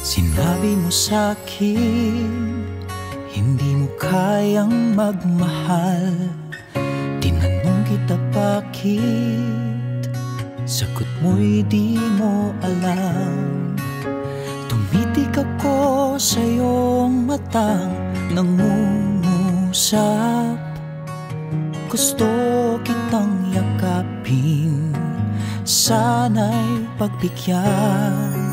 Sinabi mo sa'kin, hindi mo kayang magmahal. Tinanong kita bakit, sagot mo'y di mo alam. Tumitig ako sa iyong matang nangungusap. Gusto kitang yakapin, sana'y pagbigyan.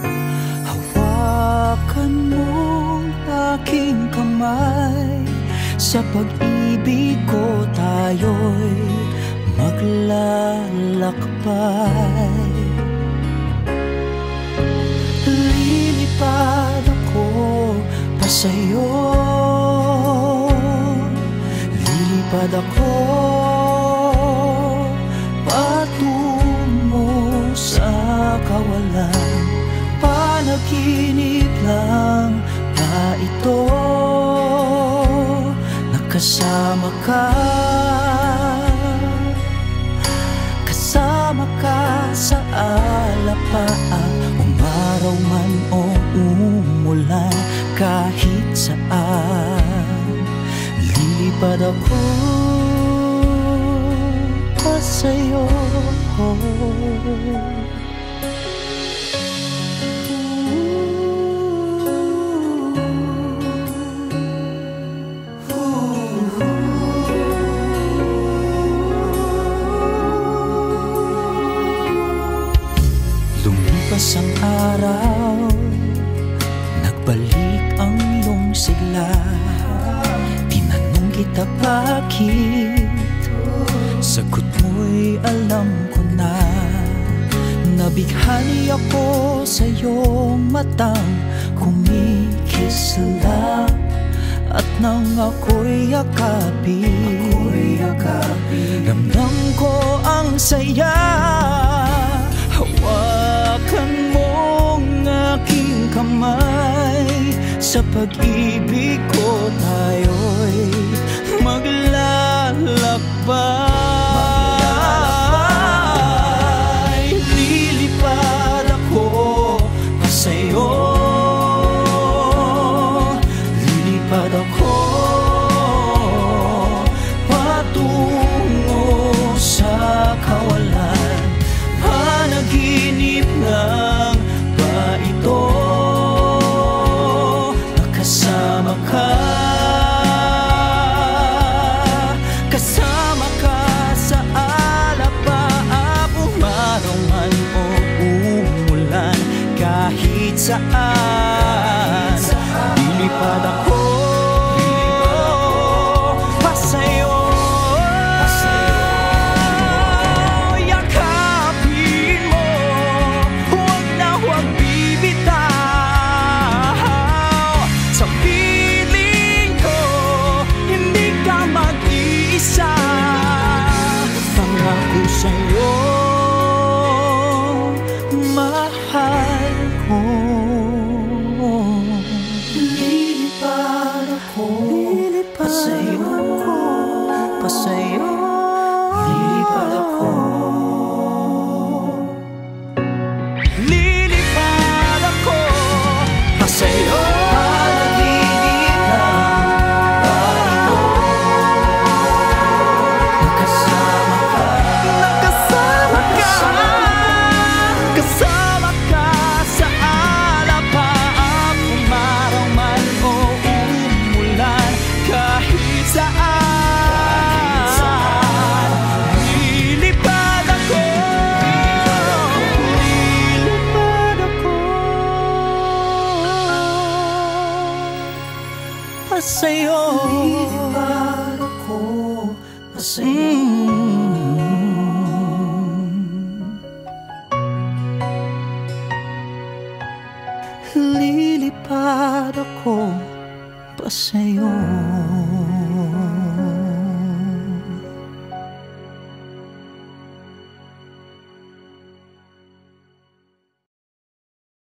Hawakan mong aking kamay, sa pag-ibig ko tayo'y maglalakbay. Lilipad ako pa sa'yo, lilipad ako patungo sa kawalan. Panaginip lang ba ito? Nakasama ka, kasama ka sa alapaap. Umaraw man o umulan, kahit saan lilipad ako pa sa'yo. Lumipas ang araw, nagbalik ang iyong sigla. Tinanong kita bakit, sagot mo'y alam ko na. Nabighani ako sa iyong matang kumikislap. At nang ako'y yakapin, ramdam ko ang saya. Hawakan mong aking kamay, sa pag-ibig ko tayo'y maglalakbay. Lilipad ako pa sa'yo, lilipad ako patungo sa kawalan. Panaginip lang ba ito? Nakasama ka, kasama ka sa alapaap. Umaraw man o umulan, kahit saan lilipad ako pa sa'yo. Pangako sa'yo, mahal ko. Lilipad ako pa sa'yo, pa sa'yo. Lilipad ako, lilipad ako pa sa'yo. Kasama ka sa alapaap. Umaraw man o umulan, kahit saan lilipad ako, lilipad ako pa sa'yo. Lilipad ako pa sa'yo. Lilipad ako pa sa'yo.